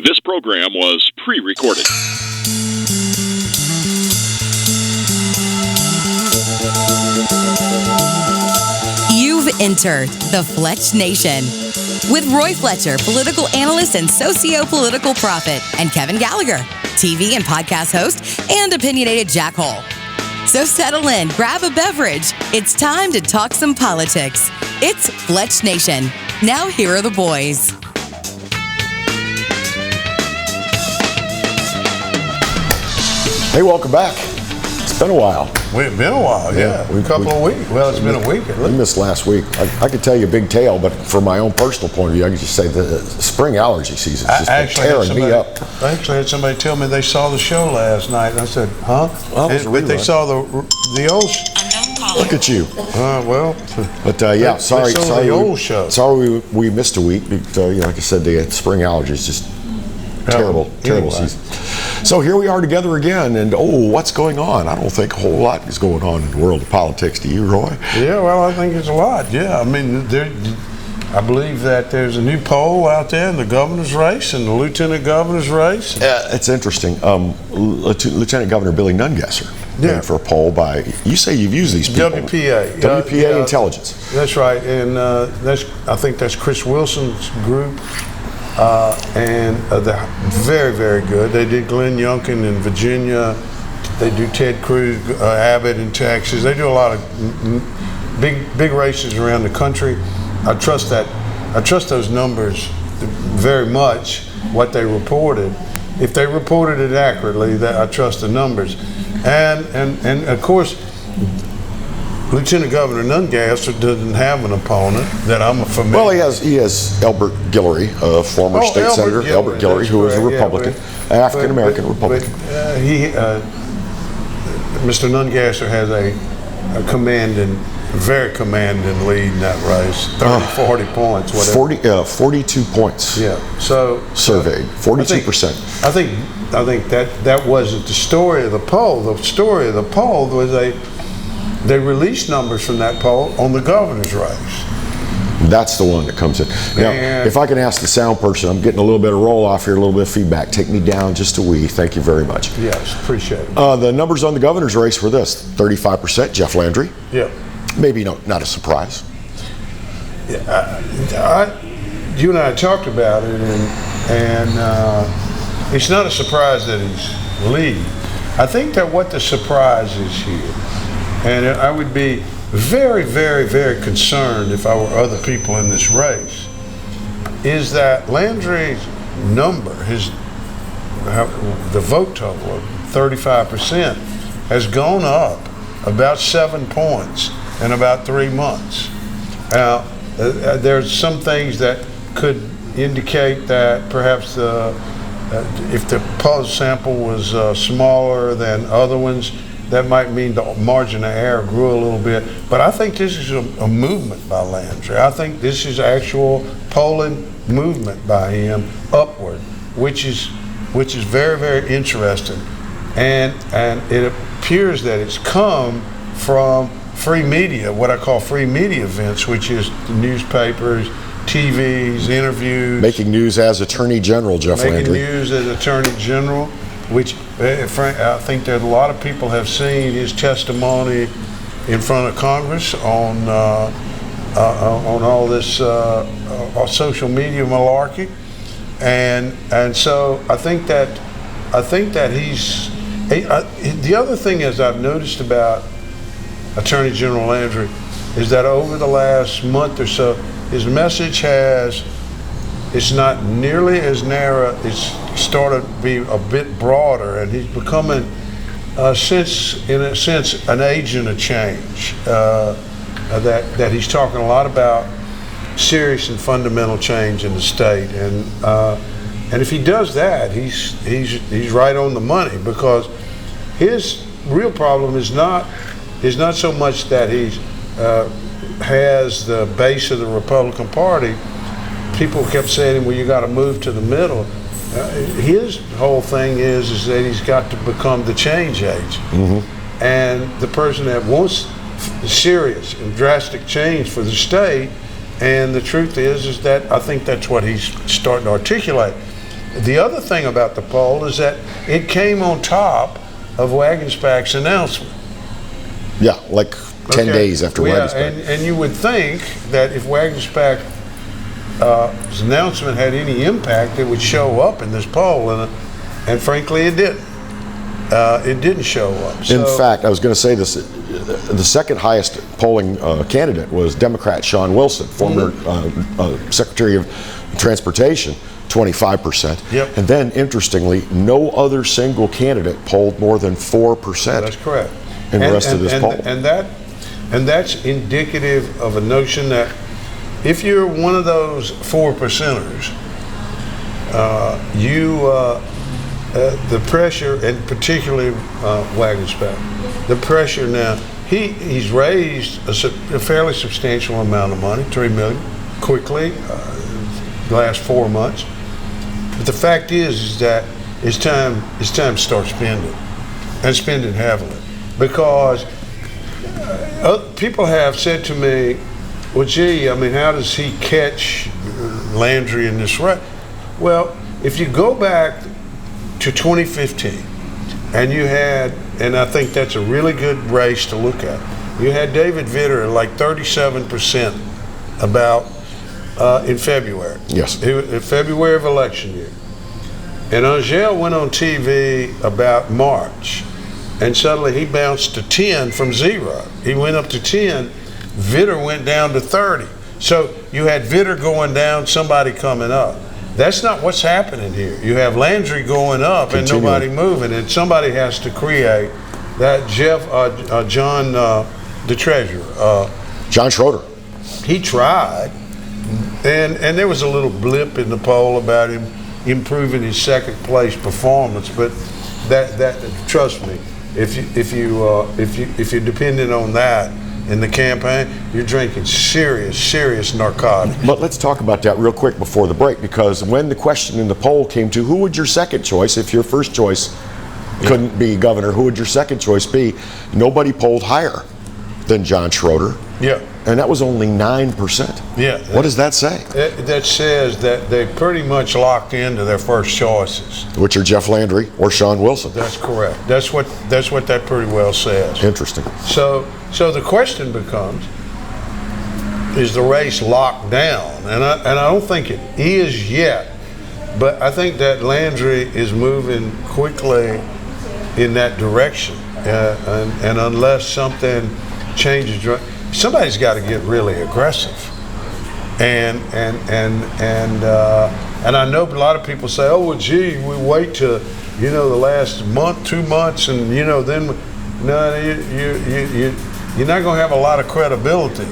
This program was pre-recorded. You've entered the Fletch Nation with Roy Fletcher, political analyst and socio-political prophet, and Kevin Gallagher, TV and podcast host and opinionated jackhole. So settle in, grab a beverage. It's time to talk some politics. It's Fletch Nation. Now here are the boys. Hey, welcome back. It's been a while. It's been a while, yeah. A couple of weeks. Well, it's been a week at least. We missed last week. I could tell you a big tale, but from my own personal point of view, I can just say the spring allergy season is just tearing me up. I actually had somebody tell me they saw the show last night, and I said, huh? Well, but they saw the old show. Look at you. But yeah, sorry the old show. Sorry we missed a week. But, like I said, the spring allergy is just terrible season. So here we are together again, and what's going on? I don't think a whole lot is going on in the world of politics. Do you, Roy? Yeah, well, I think it's a lot. Yeah, I mean, I believe that there's a new poll out there in the governor's race and the lieutenant governor's race. Yeah, it's interesting. Lieutenant Governor Billy Nungesser paid for a poll by, you say you've used these people. WPA Intelligence. That's right, and I think that's Chris Wilson's group. And they're very, very good. They did Glenn Youngkin in Virginia. They do Ted Cruz, Abbott in Texas. They do a lot of big races around the country. I trust those numbers very much. What they reported, if they reported it accurately, I trust the numbers. And of course, Lieutenant Governor Nungesser doesn't have an opponent that I'm familiar with. Well, he has Elbert Guillory, a former state senator, Elbert Guillory, who is a Republican, African-American Republican. Mr. Nungesser has a very commanding lead in that race, 40 points, whatever. 42 points. Yeah. So surveyed, 42%. I think that wasn't the story of the poll. The story of the poll was they released numbers from that poll on the governor's race. That's the one that comes in. Now, if I can ask the sound person, I'm getting a little bit of roll off here, a little bit of feedback. Take me down just a wee. Thank you very much. Yes, appreciate it. The numbers on the governor's race were this: 35%, Jeff Landry. Yeah. Maybe not a surprise. Yeah, you and I talked about it, and it's not a surprise that he's leading. I think that what the surprise is here, and I would be very, very, very concerned if I were other people in this race, is that Landry's number, the vote total of 35%, has gone up about 7 points in about 3 months. Now, there's some things that could indicate that perhaps if the pulse sample was smaller than other ones, that might mean the margin of error grew a little bit. But I think this is a movement by Landry. I think this is actual polling movement by him upward, which is very, very interesting. And it appears that it's come from free media, what I call free media events, which is the newspapers, TVs, interviews. Making news as Attorney General, Jeff Landry. Making news as Attorney General, which I think that a lot of people have seen his testimony in front of Congress on all this social media malarkey, and so I think that he's. The other thing is I've noticed about Attorney General Landry is that over the last month or so, his message it's not nearly as narrow. It's started to be a bit broader, and he's becoming, in a sense, an agent of change. That he's talking a lot about serious and fundamental change in the state, and if he does that, he's right on the money, because his real problem is not so much that he has the base of the Republican Party. People kept saying, well, you got to move to the middle. His whole thing is that he's got to become the change agent. Mm-hmm. And the person that wants serious and drastic change for the state. And the truth is that I think that's what he's starting to articulate. the other thing about the poll is that it came on top of Wagensback's announcement. Yeah, like 10 days after Wagensback. And you would think that if Wagensback's announcement had any impact, it would show up in this poll, and frankly, it didn't. It didn't show up. In fact, I was going to say this, the second highest polling candidate was Democrat Sean Wilson, former Secretary of Transportation, 25%. Yep. And then, interestingly, no other single candidate polled more than 4%. That's correct. In the rest of this poll. And that's indicative of a notion that if you're one of those 4%ers, the pressure, and particularly Wagensback, the pressure now, he's raised a fairly substantial amount of money, $3 million, quickly, the last 4 months. But the fact is that it's time to start spending, and spending heavily, because people have said to me, well, gee, I mean, how does he catch Landry in this race? Well, if you go back to 2015, and you had, and I think that's a really good race to look at, you had David Vitter at like 37% about in February. Yes. In February of election year. And Angel went on TV about March, and suddenly he bounced to 10 from 0. He went up to 10. Vitter went down to 30. So you had Vitter going down, somebody coming up. That's not what's happening here. You have Landry going up and nobody moving, and somebody has to create that. John, the treasurer. John Schroeder. He tried, and there was a little blip in the poll about him improving his second place performance, but that trust me, if you're dependent on that in the campaign, you're drinking serious narcotics. But let's talk about that real quick before the break, because when the question in the poll came to who would your second choice, if your first choice couldn't be governor, who would your second choice be? Nobody polled higher than John Schroeder. Yeah. And that was only 9%. Yeah. What does that say? That says that they pretty much locked into their first choices, which are Jeff Landry or Sean Wilson. That's correct. That's what that pretty well says. Interesting. So the question becomes, is the race locked down? And I don't think it is yet, but I think that Landry is moving quickly in that direction, and unless something changes, somebody's got to get really aggressive. And I know a lot of people say, oh, well, gee, we wait till, the last month, 2 months, and, then, no, you're not going to have a lot of credibility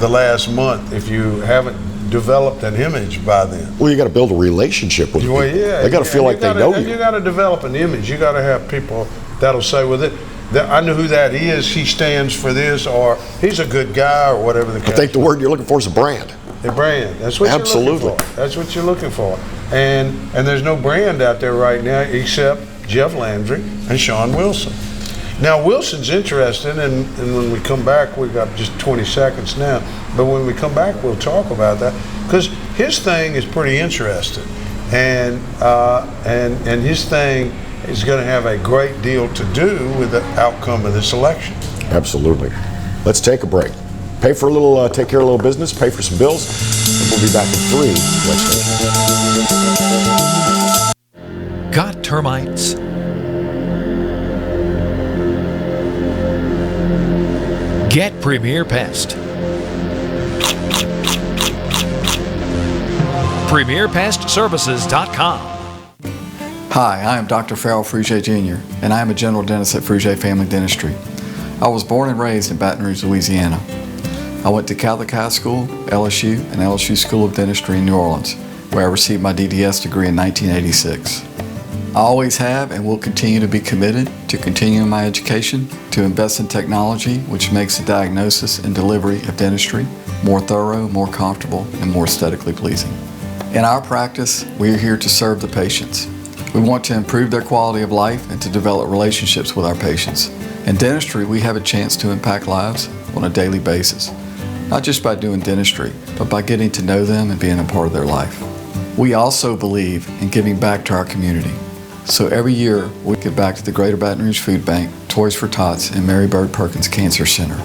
the last month if you haven't developed an image by then. Well, you got to build a relationship with people. Yeah, they got to feel like they know you. You got to develop an image. You got to have people that'll say, well, I know who that is. He stands for this, or he's a good guy, or whatever the case. I think the word you're looking for is a brand. A brand. That's what Absolutely. You're looking for. That's what you're looking for. And there's no brand out there right now except Jeff Landry and Sean Wilson. Now, Wilson's interesting, and when we come back, we've got just 20 seconds now, but when we come back, we'll talk about that, because his thing is pretty interesting, and his thing is going to have a great deal to do with the outcome of this election. Absolutely. Let's take a break. Take care of a little business, pay for some bills, and we'll be back in 3. Got termites? Get Premier Pest. PremierPestServices.com. Hi, I am Dr. Farrell Frugier Jr., and I am a general dentist at Frugier Family Dentistry. I was born and raised in Baton Rouge, Louisiana. I went to Catholic High School, LSU, and LSU School of Dentistry in New Orleans, where I received my DDS degree in 1986. I always have and will continue to be committed to continuing my education, to invest in technology which makes the diagnosis and delivery of dentistry more thorough, more comfortable, and more aesthetically pleasing. In our practice, we are here to serve the patients. We want to improve their quality of life and to develop relationships with our patients. In dentistry, we have a chance to impact lives on a daily basis, not just by doing dentistry, but by getting to know them and being a part of their life. We also believe in giving back to our community. So every year, we give back to the Greater Baton Rouge Food Bank, Toys for Tots, and Mary Bird Perkins Cancer Center.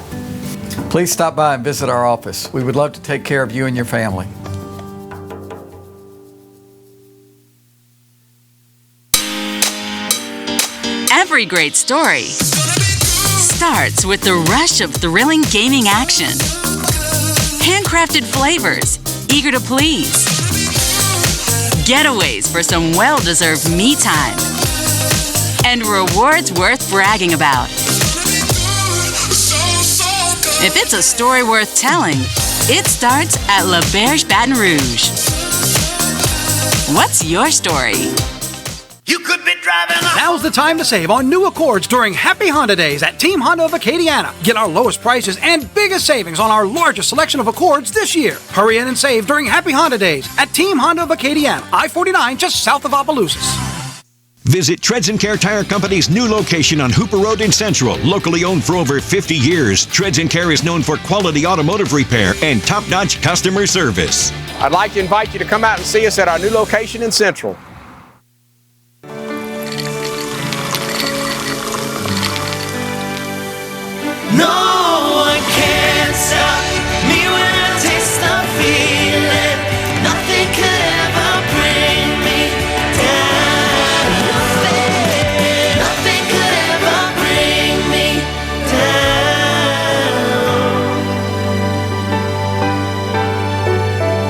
Please stop by and visit our office. We would love to take care of you and your family. Every great story starts with the rush of thrilling gaming action. Handcrafted flavors, eager to please. Getaways for some well-deserved me time. And rewards worth bragging about. If it's a story worth telling, it starts at La Berge Baton Rouge. What's your story? You could be driving a... Now's the time to save on new Accords during Happy Honda Days at Team Honda of Acadiana. Get our lowest prices and biggest savings on our largest selection of Accords this year. Hurry in and save during Happy Honda Days at Team Honda of Acadiana, I-49 just south of Opelousas. Visit Treads & Care Tire Company's new location on Hooper Road in Central. Locally owned for over 50 years, Treads & Care is known for quality automotive repair and top-notch customer service. I'd like to invite you to come out and see us at our new location in Central. No one can stop me when I taste the feeling. Nothing could ever bring me down. Nothing could ever bring me down.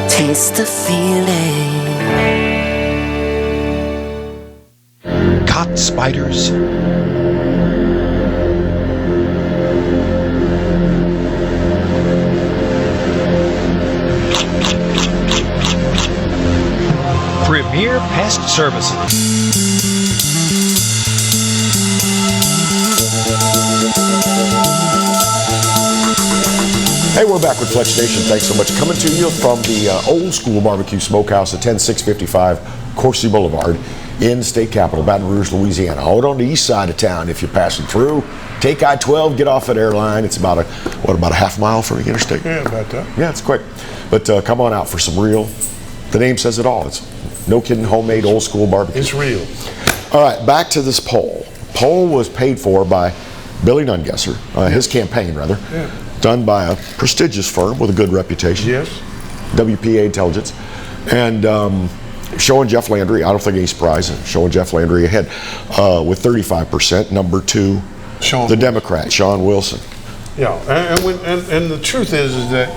Taste the feeling. Caught spiders? Premier Pest Services. Hey, we're back with Fletch Nation. Thanks so much. Coming to you from the Old School Barbecue Smokehouse at 10655 Coursey Boulevard in the state capital, Baton Rouge, Louisiana. Out on the east side of town if you're passing through. Take I-12, get off at Airline. It's about a half mile from the interstate? Yeah, about that. Yeah, it's quick. But come on out for some real, the name says it all. It's no kidding, homemade, old school barbecue. It's real. All right, back to this poll. Poll was paid for by Billy Nungesser, his campaign rather, done by a prestigious firm with a good reputation. Yes. WPA Intelligence. And showing Jeff Landry, I don't think any surprise, showing Jeff Landry ahead with 35%. Number two, the Democrat, Sean Wilson. Yeah, and the truth is that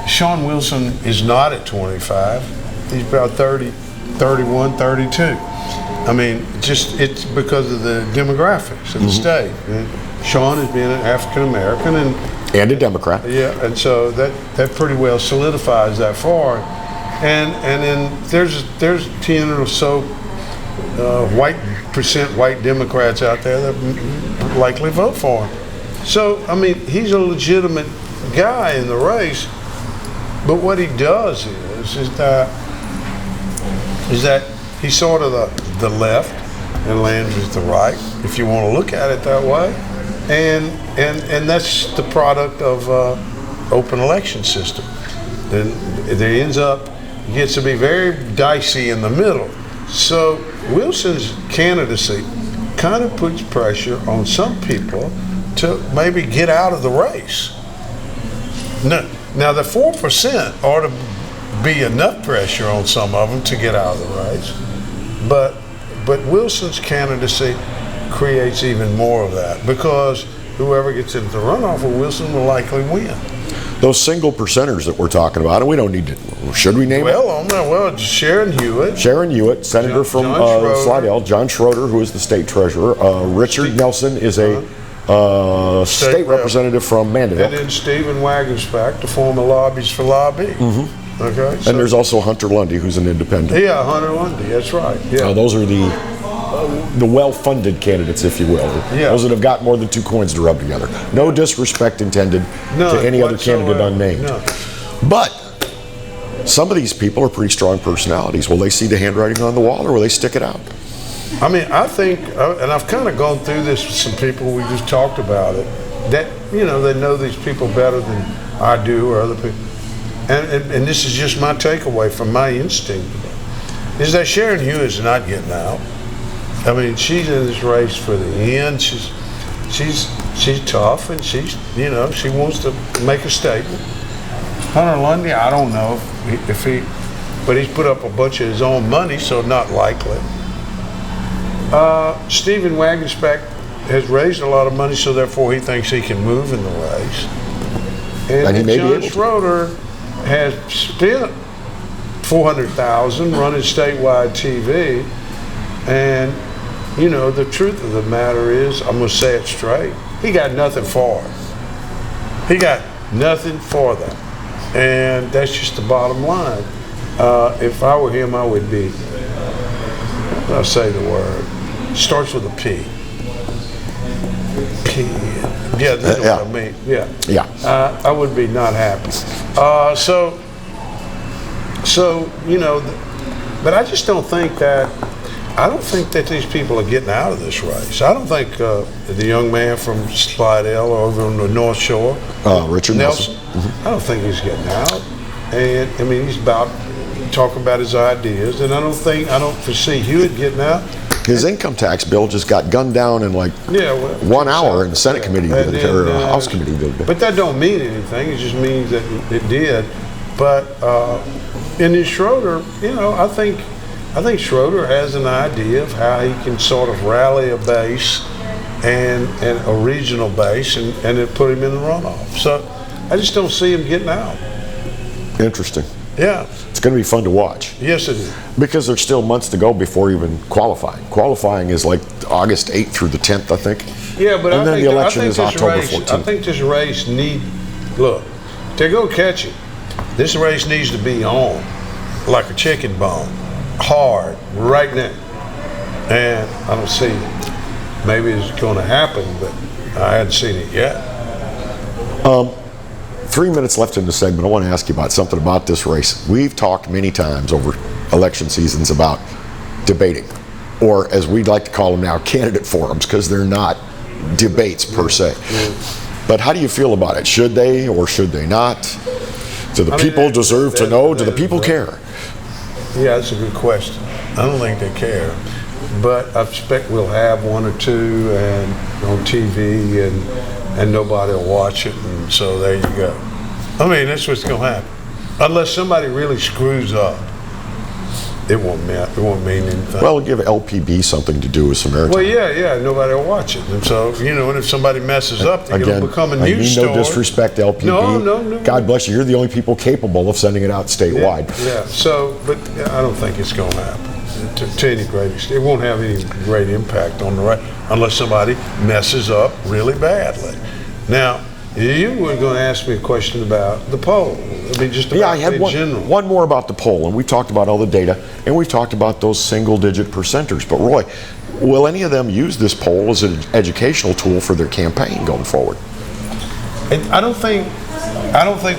Sean Wilson is not at 25. He's about 30, 31, 32. I mean, it's because of the demographics of the state. And Sean has been an African American and a Democrat. Yeah, and so that pretty well solidifies that far. And then there's 10 or so white Democrats out there that likely vote for him. So I mean, he's a legitimate guy in the race. But what he does is that he's sort of the left and Landry's the right, if you want to look at it that way. And that's the product of open election system. Then it ends up, it gets to be very dicey in the middle. So Wilson's candidacy kind of puts pressure on some people to maybe get out of the race. Now the 4% ought to be enough pressure on some of them to get out of the race, but Wilson's candidacy creates even more of that because whoever gets into the runoff with Wilson will likely win. Those single percenters that we're talking about, and we don't need to, should we name them? Well, Sharon Hewitt, senator from Slidell, John Schroeder, who is the state treasurer, Richard Nelson is a state representative from Mandeville. And then Stephen Wagensback, the former lobbyist for Lobby. Okay. And there's also Hunter Lundy, who's an independent. Yeah, Hunter Lundy, that's right. Yeah. Those are the well-funded candidates, if you will. Yeah. Those that have got more than two coins to rub together. No disrespect intended to any other candidate unnamed. No. But some of these people are pretty strong personalities. Will they see the handwriting on the wall, or will they stick it out? I mean, I think, and I've kind of gone through this with some people, we just talked about it, that, they know these people better than I do or other people. And this is just my takeaway from my instinct. is that Sharon Hewitt's not getting out. I mean, she's in this race for the end. She's tough, and she wants to make a statement. Hunter Lundy, I don't know if he, but he's put up a bunch of his own money, so not likely. Stephen Wagensbeck has raised a lot of money, so therefore he thinks he can move in the race. And he may be John able to. Schroeder has spent $400,000 running statewide TV, and the truth of the matter is, I'm going to say it straight, he got nothing for it. He got nothing for that, and that's just the bottom line. If I were him, I would be, I'll say the word, starts with a P. P. Yeah, you know what I mean. Yeah. I would be not happy. But I just don't think that. I don't think that these people are getting out of this race. I don't think the young man from Slidell over on the North Shore, Richard Nelson. I don't think he's getting out. And I mean, he's talking about his ideas, and I don't foresee Hewitt getting out. His income tax bill just got gunned down in 1 hour in the Senate committee or House committee. But that don't mean anything. It just means that it did. But in his Schroeder, I think Schroeder has an idea of how he can sort of rally a base and a regional base and then put him in the runoff. So I just don't see him getting out. Interesting. Yeah. It's going to be fun to watch. Yes, it is. Because there's still months to go before even qualifying. Qualifying is like August 8th through the 10th, I think. Yeah, but and then the election is October 14th. I think this race look, they're going to catch it. This race needs to be on like a chicken bone, hard, right now. And I don't see it. Maybe it's going to happen, but I hadn't seen it yet. 3 minutes left in the segment. I want to ask you about something about this race. We've talked many times over election seasons about debating, or as we'd like to call them now, candidate forums, because they're not debates per se. But how do you feel about it? Should they or should they not? Do the people deserve to know? Do the people care? Yeah, that's a good question. I don't think they care. But I expect we'll have one or two and on TV and nobody will watch it, and so there you go. I mean, that's what's going to happen. Unless somebody really screws up, it won't mean anything. Well, give LPB something to do with Samaritan. Well, yeah, nobody will watch it. And so, and if somebody messes up, it'll become a news story. No disrespect to LPB. No. God bless you. You're the only people capable of sending it out statewide. Yeah. So, but I don't think it's going to happen to any great extent. It won't have any great impact on the right unless somebody messes up really badly. Now, you were going to ask me a question about the poll. I mean, just about I had one more about the poll, and we talked about all the data, and we've talked about those single-digit percenters. But Roy, will any of them use this poll as an educational tool for their campaign going forward? I don't think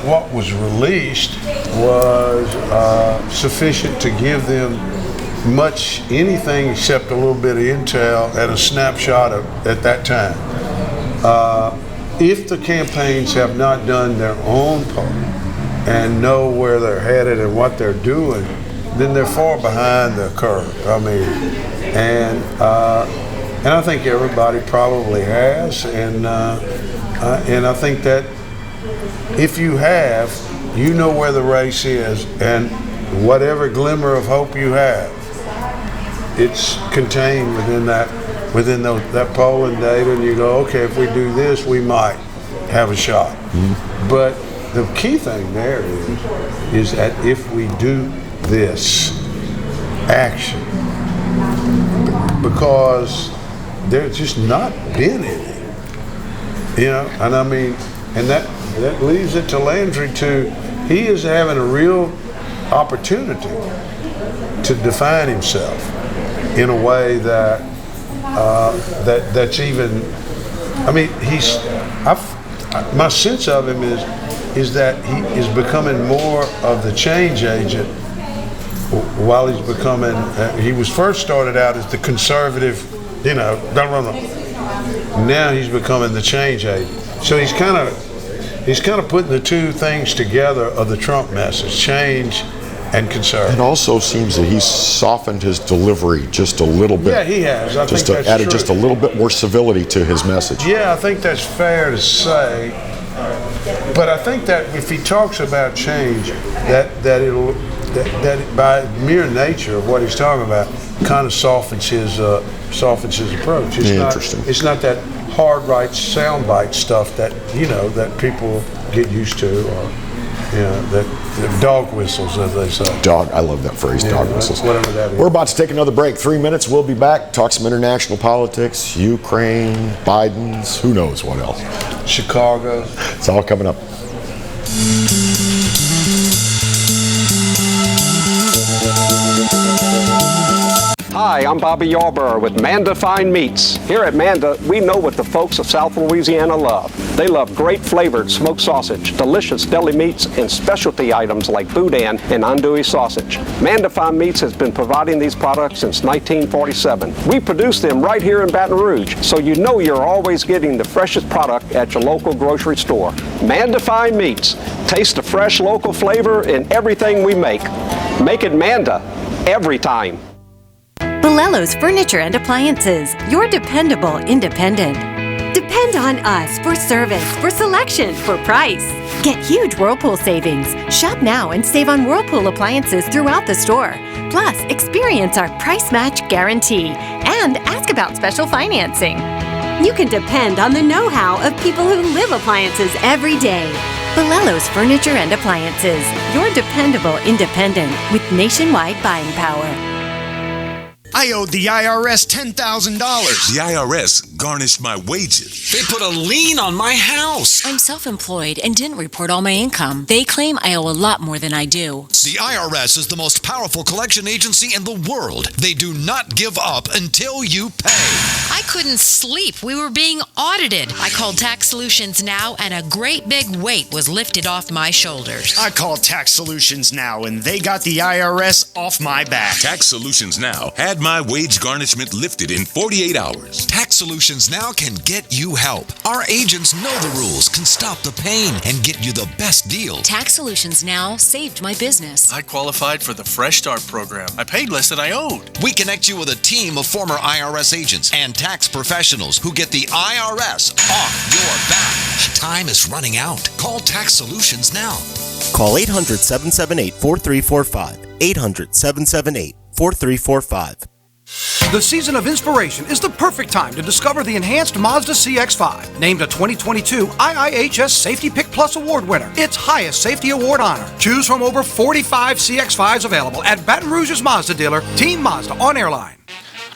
what was released was sufficient to give them much anything except a little bit of intel and a snapshot at that time. If the campaigns have not done their own poll and know where they're headed and what they're doing, then they're far behind the curve. I mean, and I think everybody probably has, and I think that if you have, you know where the race is, and whatever glimmer of hope you have, it's contained within that polling data, and you go, okay, if we do this, we might have a shot. Mm-hmm. But the key thing there is that if we do this action, because there's just not been any, and I mean, and that leaves it to Landry he is having a real opportunity to define himself in a way that that's even. I mean, my sense of him is that he is becoming more of the change agent. While he's becoming, he was first started out as the conservative, Now he's becoming the change agent. So he's kind of putting the two things together of the Trump message, change and conservative. It also seems that he's softened his delivery just a little bit. Yeah, he has. I think that's added true. just a little bit more civility to his message. Yeah, I think that's fair to say. But I think that if he talks about change, that by mere nature of what he's talking about, kind of softens his approach. It's Interesting. It's not that hard right soundbite stuff that that people get used to, or that dog whistles, as they say. I love that phrase, dog whistles. Whatever that is. We're about to take another break. 3 minutes, we'll be back. Talk some international politics, Ukraine, Biden's, who knows what else. Chicago. It's all coming up. Hi, I'm Bobby Yarborough with Manda Fine Meats. Here at Manda, we know what the folks of South Louisiana love. They love great flavored smoked sausage, delicious deli meats, and specialty items like boudin and andouille sausage. Manda Fine Meats has been providing these products since 1947. We produce them right here in Baton Rouge, so you know you're always getting the freshest product at your local grocery store. Manda Fine Meats. Taste the fresh local flavor in everything we make. Make it Manda every time. Bolello's Furniture and Appliances, your dependable independent. Depend on us for service, for selection, for price. Get huge Whirlpool savings. Shop now and save on Whirlpool appliances throughout the store. Plus, experience our price match guarantee and ask about special financing. You can depend on the know-how of people who live appliances every day. Bolello's Furniture and Appliances, your dependable independent with nationwide buying power. I owed the IRS $10,000. The IRS garnished my wages. They put a lien on my house. I'm self-employed and didn't report all my income. They claim I owe a lot more than I do. The IRS is the most powerful collection agency in the world. They do not give up until you pay. I couldn't sleep. We were being audited. I called Tax Solutions Now, and a great big weight was lifted off my shoulders. I called Tax Solutions Now, and they got the IRS off my back. Tax Solutions Now had my wage garnishment lifted in 48 hours. Tax Solutions Now can get you help. Our agents know the rules, can stop the pain, and get you the best deal. Tax Solutions Now saved my business. I qualified for the Fresh Start program. I paid less than I owed. We connect you with a team of former IRS agents and tax professionals who get the IRS off your back. Time is running out. Call Tax Solutions now. Call 800-778-4345. 800-778-4345. The season of inspiration is the perfect time to discover the enhanced Mazda CX-5, named a 2022 IIHS Safety Pick Plus Award winner, its highest safety award honor. Choose from over 45 CX-5s available at Baton Rouge's Mazda dealer, Team Mazda on Airline.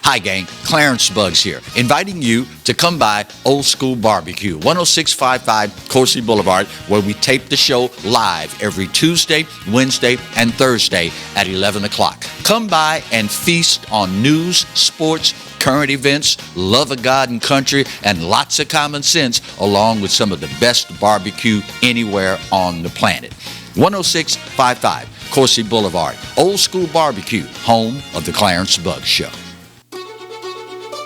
Hi gang, Clarence Buggs here, inviting you to come by Old School Barbecue, 10655 Coursey Boulevard, where we tape the show live every Tuesday, Wednesday, and Thursday at 11 o'clock. Come by and feast on news, sports, current events, love of God and country, and lots of common sense, along with some of the best barbecue anywhere on the planet. 10655 Coursey Boulevard, Old School Barbecue, home of the Clarence Buggs Show.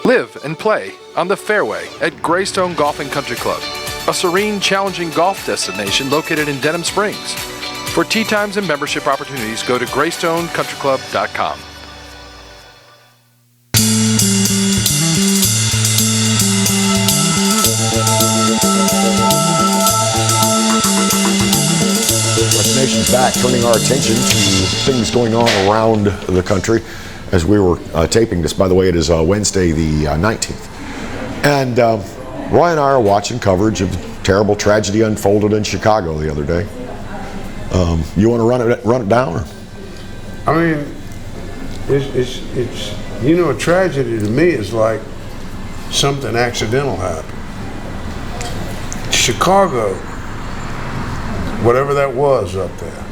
Live and play on the fairway at Greystone Golf and Country Club, a serene, challenging golf destination located in Denham Springs. For tee times and membership opportunities, go to GreystoneCountryClub.com. Fletch Nation's back, turning our attention to things going on around the country. As we were taping this, by the way, it is Wednesday the 19th. And Roy and I are watching coverage of terrible tragedy unfolded in Chicago the other day. You want to run it down? Or? I mean, it's a tragedy to me is like something accidental happened. Chicago, whatever that was up there,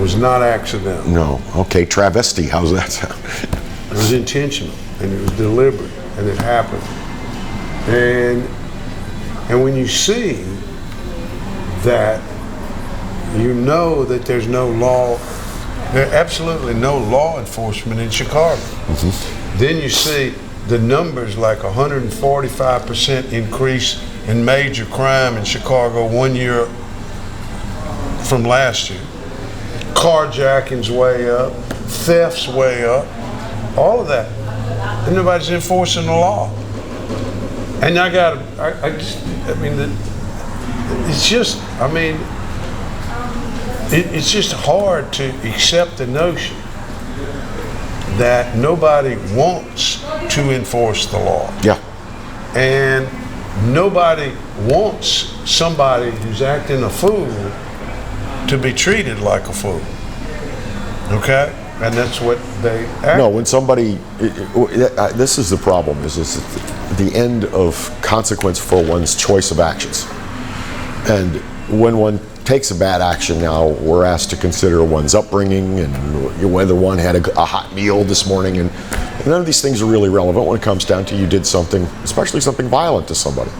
was not accidental. No. Okay, travesty. How's that sound? It was intentional, and it was deliberate, and it happened. And when you see that, you know that there's absolutely no law enforcement in Chicago. Mm-hmm. Then you see the numbers like 145% increase in major crime in Chicago 1 year from last year. carjacking's way up, theft's way up, all of that. And nobody's enforcing the law. And it's just hard to accept the notion that nobody wants to enforce the law. Yeah. And nobody wants somebody who's acting a fool to be treated like a fool. Okay? And that's what they act. No, when somebody, this is the problem, is the end of consequence for one's choice of actions. And when one takes a bad action now, we're asked to consider one's upbringing and whether one had a hot meal this morning, and none of these things are really relevant when it comes down to you did something, especially something violent to somebody.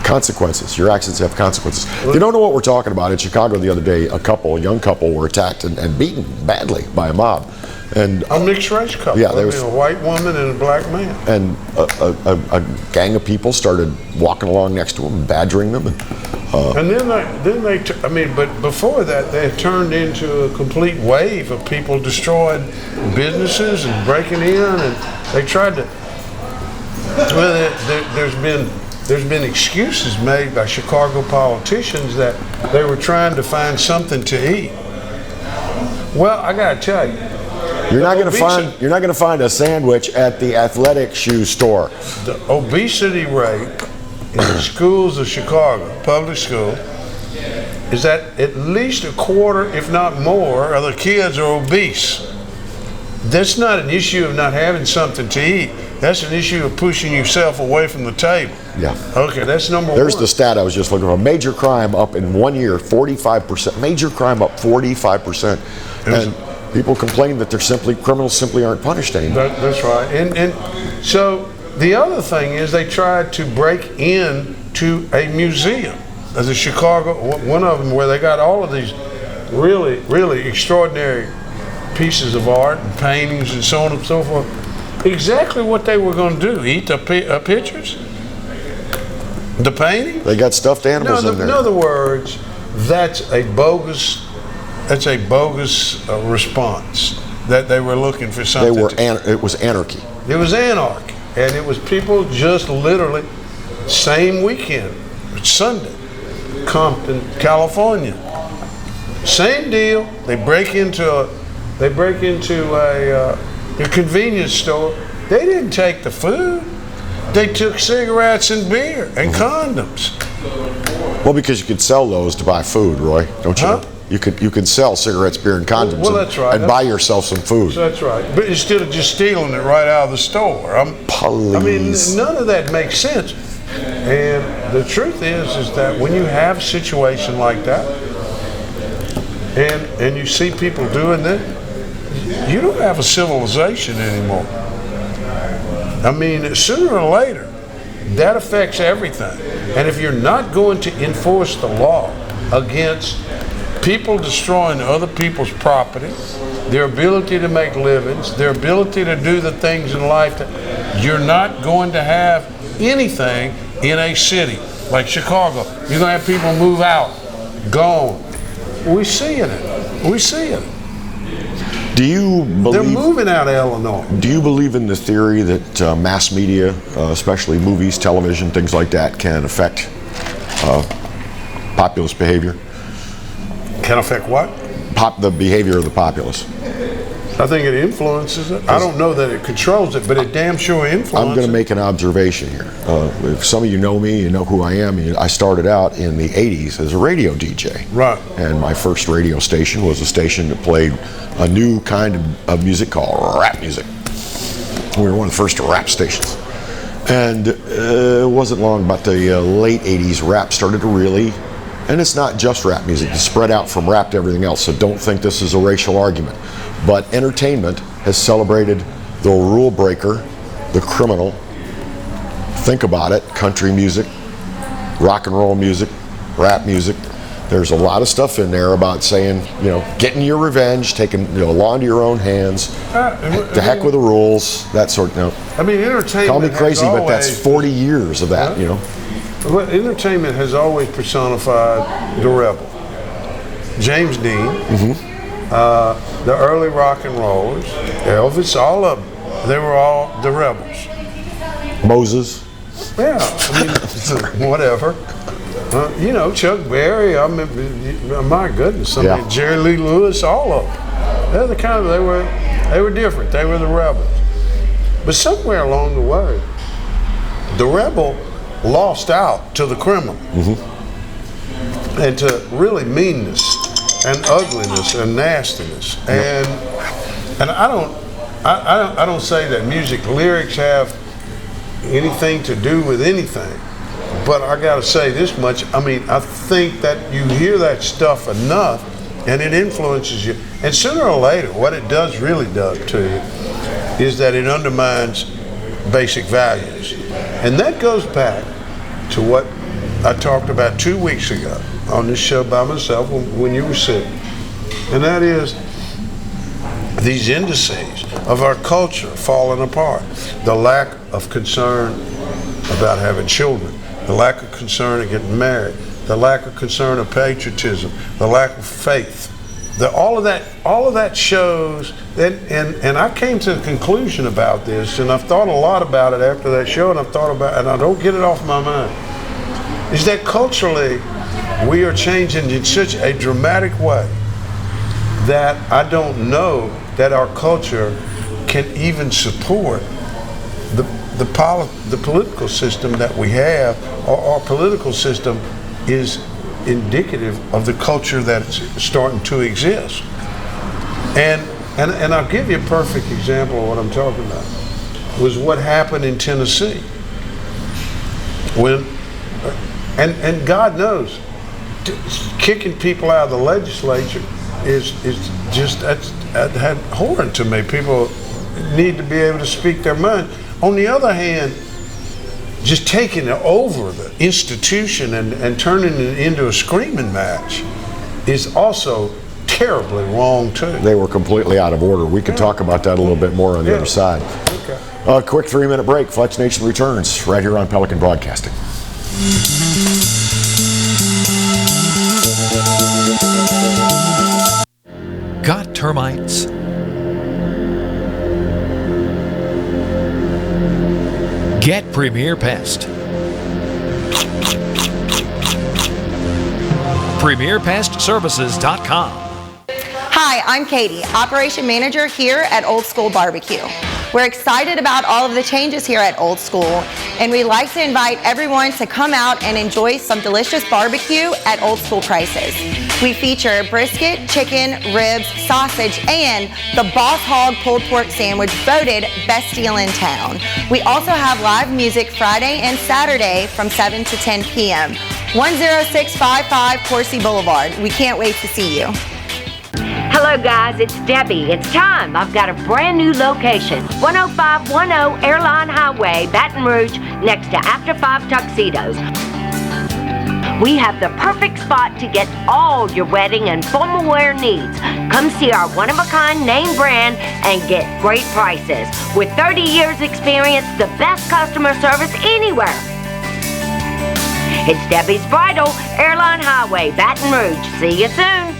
Consequences. Your actions have consequences. If you don't know what we're talking about, in Chicago the other day, a young couple were attacked and beaten badly by a mob. And a mixed race couple. Yeah, there was a white woman and a black man. And a gang of people started walking along next to them, badgering them. And but before that, they had turned into a complete wave of people destroying businesses and breaking in, and they tried to. Well, there's been excuses made by Chicago politicians that they were trying to find something to eat. Well, I got to tell you, you're not going to find a sandwich at the athletic shoe store. The obesity rate in the schools of Chicago, public school, is that at least a quarter, if not more, of the kids are obese. That's not an issue of not having something to eat. That's an issue of pushing yourself away from the table. Yeah. Okay, that's number one. There's the stat I was just looking for. Major crime up in 1 year, 45%. Major crime up 45%. And people complain that criminals simply aren't punished anymore. That's right. And so the other thing is they tried to break into a museum. There's a Chicago, one of them where they got all of these really, really extraordinary pieces of art and paintings and so on and so forth. Exactly what they were going to do, eat the pictures? The painting? They got stuffed animals in there. In other words, that's a bogus response, that they were looking for something. It was anarchy. It was anarchy. And it was people just literally, same weekend, Sunday, Compton, California. Same deal. They break into a convenience store. They didn't take the food. They took cigarettes and beer and condoms. Well, because you could sell those to buy food, Roy, don't you? Huh? You could sell cigarettes, beer, and condoms that's right. and buy yourself some food. That's right. But instead of just stealing it right out of the store. Please. None of that makes sense. And the truth is that when you have a situation like that, and you see people doing that, you don't have a civilization anymore. Sooner or later, that affects everything. And if you're not going to enforce the law against people destroying other people's property, their ability to make livings, their ability to do the things in life, that you're not going to have anything in a city like Chicago. You're going to have people move out, gone. We're seeing it. We're seeing it. Do you believe they're moving out of Illinois? Do you believe in the theory that mass media, especially movies, television, things like that, can affect populace behavior? Can affect what? The behavior of the populace. I think it influences it. I don't know that it controls it, but it damn sure influences it. I'm going to make an observation here. If some of you know me, you know who I am. I started out in the 80s as a radio DJ. Right. And my first radio station was a station that played a new kind of music called rap music. We were one of the first rap stations. And it wasn't long, about the late 80s, rap started to really, and it's not just rap music, it's spread out from rap to everything else, so don't think this is a racial argument. But entertainment has celebrated the rule breaker, the criminal. Think about it, country music, rock and roll music, rap music. There's a lot of stuff in there about saying, getting your revenge, taking the law into your own hands, the heck with the rules, that sort of, entertainment. Call me crazy, but that's 40 years of that, Well, entertainment has always personified the rebel. James Dean, the early rock and rollers, Elvis, all of them. They were all the rebels. Moses. Yeah, I mean, whatever. You know, Chuck Berry. I mean, my goodness. I mean, Jerry Lee Lewis. All of them. They're the kind of they were different. They were the rebels. But somewhere along the way, the rebel lost out to the criminal, and to really meanness and ugliness and nastiness. And I don't say that music lyrics have anything to do with anything, but I got to say this much. I mean, I think that you hear that stuff enough, and it influences you. And sooner or later, what it really does to you, is that it undermines basic values. And that goes back to what I talked about 2 weeks ago on this show by myself when you were sick. And that is these indices of our culture falling apart. The lack of concern about having children, the lack of concern of getting married, the lack of concern of patriotism, the lack of faith. All of that shows, and I came to the conclusion about this, and I've thought a lot about it after that show, and and I don't get it off my mind, is that culturally we are changing in such a dramatic way that I don't know that our culture can even support the political system that we have. Our political system is indicative of the culture that's starting to exist. And I'll give you a perfect example of what I'm talking about. Was what happened in Tennessee. And God knows, kicking people out of the legislature is just that's abhorrent to me. People need to be able to speak their mind. On the other hand, just taking it over the institution and turning it into a screaming match is also terribly wrong too. They were completely out of order. We could talk about that a little bit more on the other side. Okay. A quick 3-minute break. Fletch Nation returns right here on Pelican Broadcasting. Got termites? Get Premier Pest. PremierPestServices.com. Hi, I'm Katie, Operation Manager here at Old School Barbecue. We're excited about all of the changes here at Old School, and we'd like to invite everyone to come out and enjoy some delicious barbecue at Old School prices. We feature brisket, chicken, ribs, sausage, and the Boss Hog pulled pork sandwich voted best deal in town. We also have live music Friday and Saturday from 7 to 10 p.m. 10655 Coursey Boulevard. We can't wait to see you. Hello guys, it's Debbie. It's time. I've got a brand new location. 10510 Airline Highway, Baton Rouge, next to After 5 Tuxedos. We have the perfect spot to get all your wedding and formal wear needs. Come see our one-of-a-kind name brand and get great prices. With 30 years experience, the best customer service anywhere. It's Debbie's Bridal, Airline Highway, Baton Rouge. See you soon.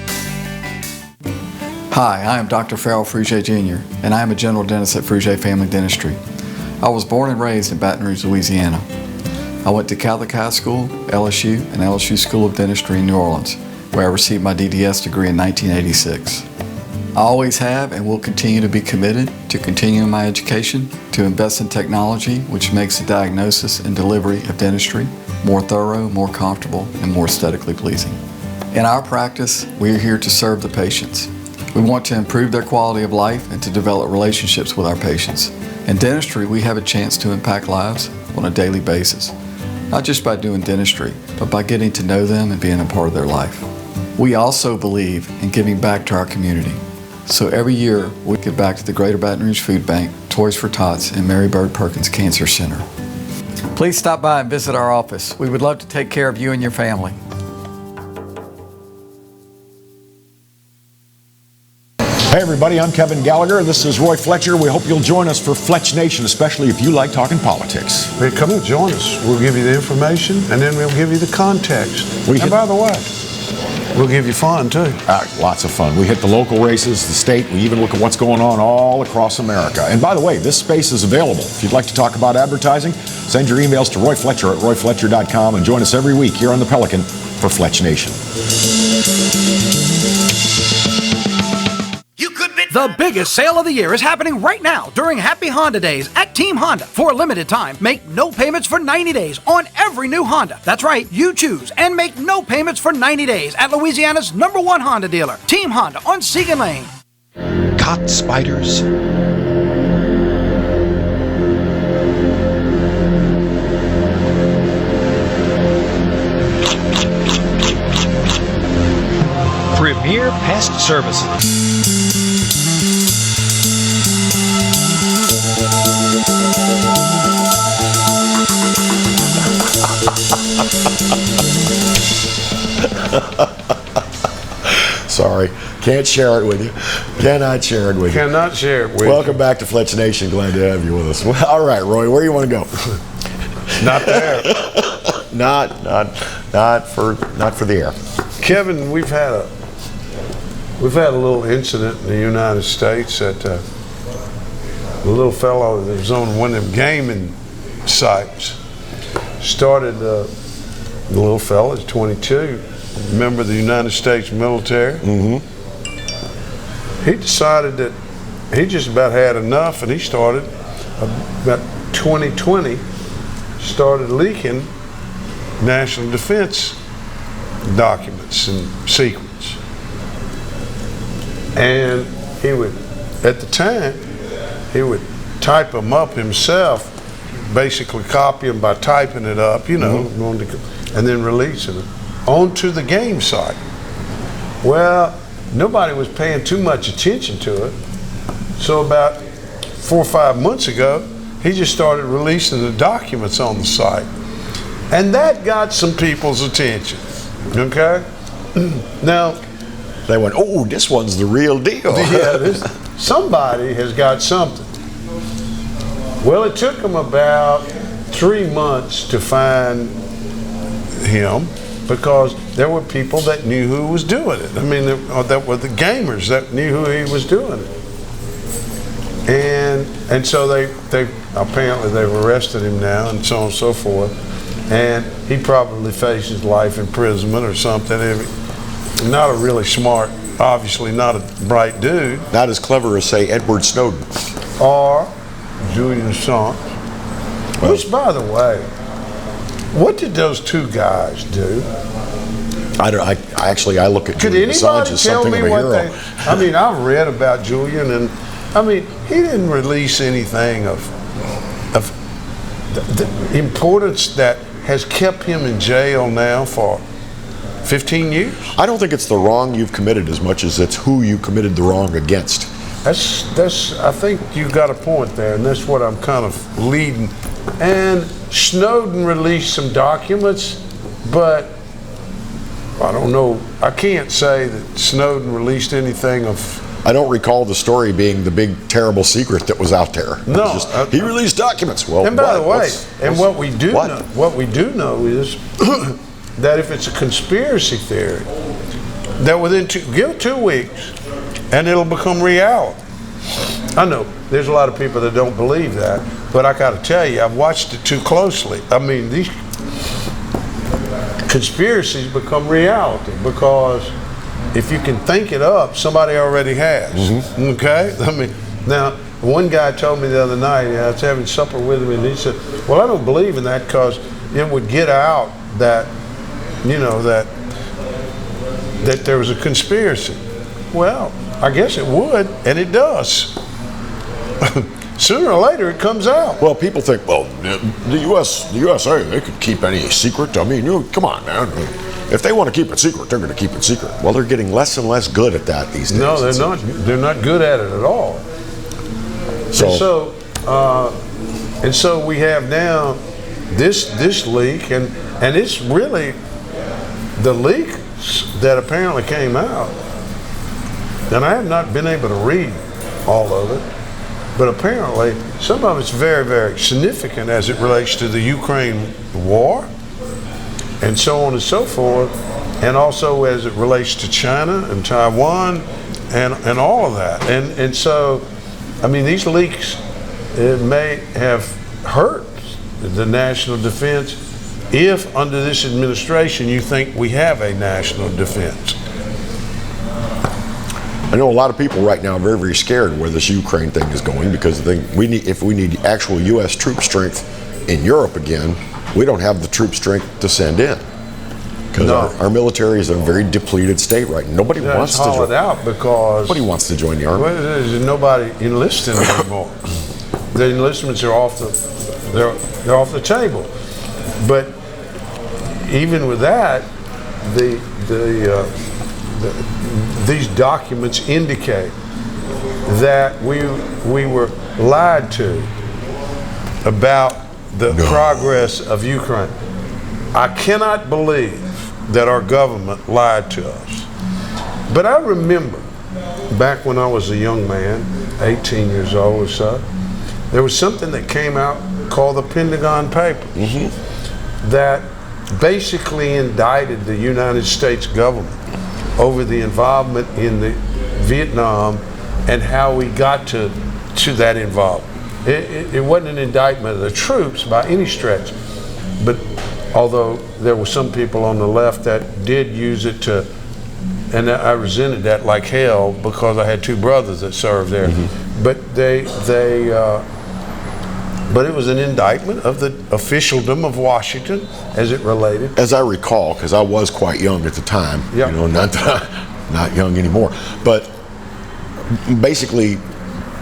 Hi, I am Dr. Farrell Frugier Jr., and I am a general dentist at Frugier Family Dentistry. I was born and raised in Baton Rouge, Louisiana. I went to Gallagher High School, LSU, and LSU School of Dentistry in New Orleans, where I received my DDS degree in 1986. I always have and will continue to be committed to continuing my education, to invest in technology which makes the diagnosis and delivery of dentistry more thorough, more comfortable, and more aesthetically pleasing. In our practice, we are here to serve the patients. We want to improve their quality of life and to develop relationships with our patients. In dentistry, we have a chance to impact lives on a daily basis, not just by doing dentistry, but by getting to know them and being a part of their life. We also believe in giving back to our community. So every year, we give back to the Greater Baton Rouge Food Bank, Toys for Tots, and Mary Bird Perkins Cancer Center. Please stop by and visit our office. We would love to take care of you and your family. Hey everybody, I'm Kevin Gallagher. This is Roy Fletcher. We hope you'll join us for Fletch Nation, especially if you like talking politics. Hey, come and join us. We'll give you the information, and then we'll give you the context. And by the way, We'll give you fun, too. Lots of fun. We hit the local races, the state. We even look at what's going on all across America. And by the way, this space is available. If you'd like to talk about advertising, send your emails to Roy Fletcher at royfletcher.com and join us every week here on the Pelican for Fletch Nation. The biggest sale of the year is happening right now during Happy Honda Days at Team Honda. For a limited time, make no payments for 90 days on every new Honda. That's right, you choose, and make no payments for 90 days at Louisiana's #1 Honda dealer, Team Honda on Segan Lane. Caught spiders? Premier Pest Services. Sorry, can't share it with you. Cannot share it with you. Cannot share it with you. Welcome back to Fletch Nation. Glad to have you with us. Well, all right, Roy, where do you want to go? Not there. not for the air. Kevin, we've had a little incident in the United States that the little fellow that was on one of them gaming sites started. The little fellow is 22, member of the United States military. Mm-hmm. He decided that he just about had enough, and he started about 2020 started leaking national defense documents and secrets. And he would, at the time, he would type them up himself, basically copy them by typing it up, you know, and then releasing them onto the game site. Well, nobody was paying too much attention to it. So about 4 or 5 months ago, he just started releasing the documents on the site. And that got some people's attention, okay? Now, they went, oh, this one's the real deal. Yeah, somebody has got something. Well, it took them about 3 months to find him because there were people that knew who was doing it. I mean, that were the gamers that knew who he was doing it. And so they apparently they've arrested him now and so on and so forth. And he probably faces life imprisonment or something. Not a really smart, obviously not a bright dude. Not as clever as, say, Edward Snowden. Or Julian Assange. Well, which, by the way, what did those two guys do? I look at Julian Assange as something of a hero. I mean, I've read about Julian, and I mean, he didn't release anything of the importance that has kept him in jail now for 15 years. I don't think it's the wrong you've committed as much as it's who you committed the wrong against. That's. I think you got a point there, and that's what I'm kind of leading. And Snowden released some documents, but I don't know. I can't say that Snowden released anything of. I don't recall the story being the big, terrible secret that was out there. No, he released documents. Well, and by the way, what we do know is that if it's a conspiracy theory, that within 2 weeks, and it'll become reality. I know there's a lot of people that don't believe that, but I got to tell you, I've watched it too closely. I mean, these conspiracies become reality because if you can think it up, somebody already has. Mm-hmm. Okay? I mean, now, one guy told me the other night, I was having supper with him, and he said, well, I don't believe in that because it would get out that, you know, that there was a conspiracy. Well, I guess it would, and it does. Sooner or later, it comes out. Well, people think, well, the USA, they could keep any secret. I mean, come on, man. If they want to keep it secret, they're going to keep it secret. Well, they're getting less and less good at that these days. No, they're not. They're not good at it at all. And so we have now this leak, and it's really the leaks that apparently came out. And I have not been able to read all of it, but apparently some of it's very, very significant as it relates to the Ukraine war and so on and so forth. and also as it relates to China and Taiwan and all of that. And so, I mean, these leaks, it may have hurt the national defense if under this administration you think we have a national defense. I know a lot of people right now are very, very scared where this Ukraine thing is going, because if we need actual U.S. troop strength in Europe again, we don't have the troop strength to send in. Because our military is in a very depleted state right now. Nobody wants to join out because nobody wants to join the army. Well, there's nobody enlisting anymore. The enlistments are off the table. But even with that, these documents indicate that we were lied to about the progress of Ukraine. I cannot believe that our government lied to us. But I remember back when I was a young man, 18 years old or so, there was something that came out called the Pentagon Papers that basically indicted the United States government over the involvement in the Vietnam and how we got to that involvement. It wasn't an indictment of the troops by any stretch, but although there were some people on the left that did use it to, and I resented that like hell because I had two brothers that served there. But but it was an indictment of the officialdom of Washington as it related. As I recall, because I was quite young at the time, you know, not young anymore, but basically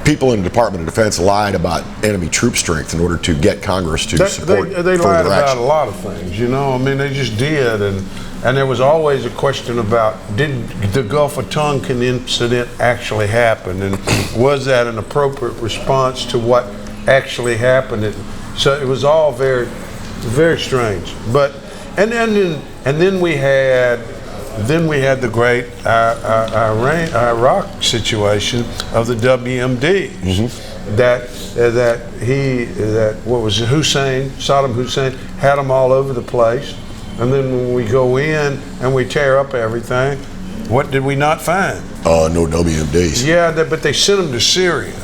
people in the Department of Defense lied about enemy troop strength in order to get Congress to support they lied about action. a lot of things, you know. I mean, they just did, and there was always a question about, did the Gulf of Tonkin incident actually happen, and was that an appropriate response to what actually happened? So it was all very, very strange. But and then we had the great Iraq situation of the WMDs. Saddam Hussein had them all over the place, and then when we go in and we tear up everything, what did we not find? No WMDs. Yeah, but they sent them to Syria.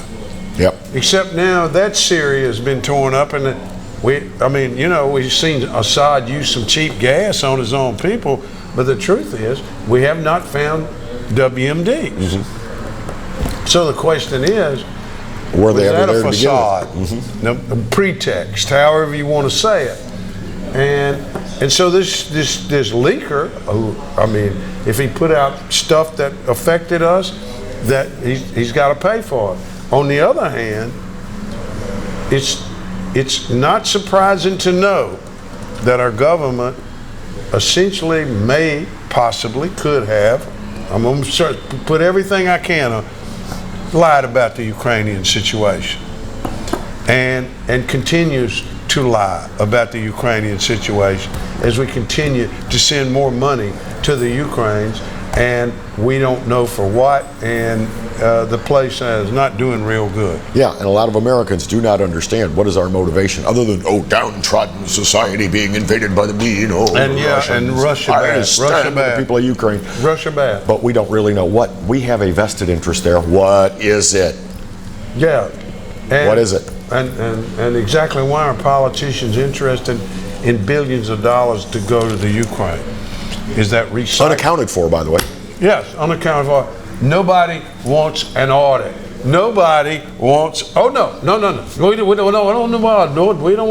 Yep. Except now that Syria has been torn up, and we've seen Assad use some cheap gas on his own people, but the truth is we have not found WMDs. So the question is, were they ever there a facade, a pretext, however you want to say it? And so this leaker, who, I mean, if he put out stuff that affected us, that he's got to pay for it. On the other hand, it's not surprising to know that our government essentially could have, I'm going to put everything I can on, lied about the Ukrainian situation and continues to lie about the Ukrainian situation as we continue to send more money to the Ukrainians, and we don't know for what, and the place is not doing real good. Yeah, and a lot of Americans do not understand what is our motivation, other than downtrodden society being invaded by the Russia bad. Russia bad. The people of Ukraine. Russia bad. But we don't really know what. We have a vested interest there. What is it? Yeah. What is it? And exactly why are politicians interested in billions of dollars to go to the Ukraine? Is that recycling? Unaccounted for, by the way. Yes, unaccounted for. Nobody wants an audit. Nobody wants. We don't want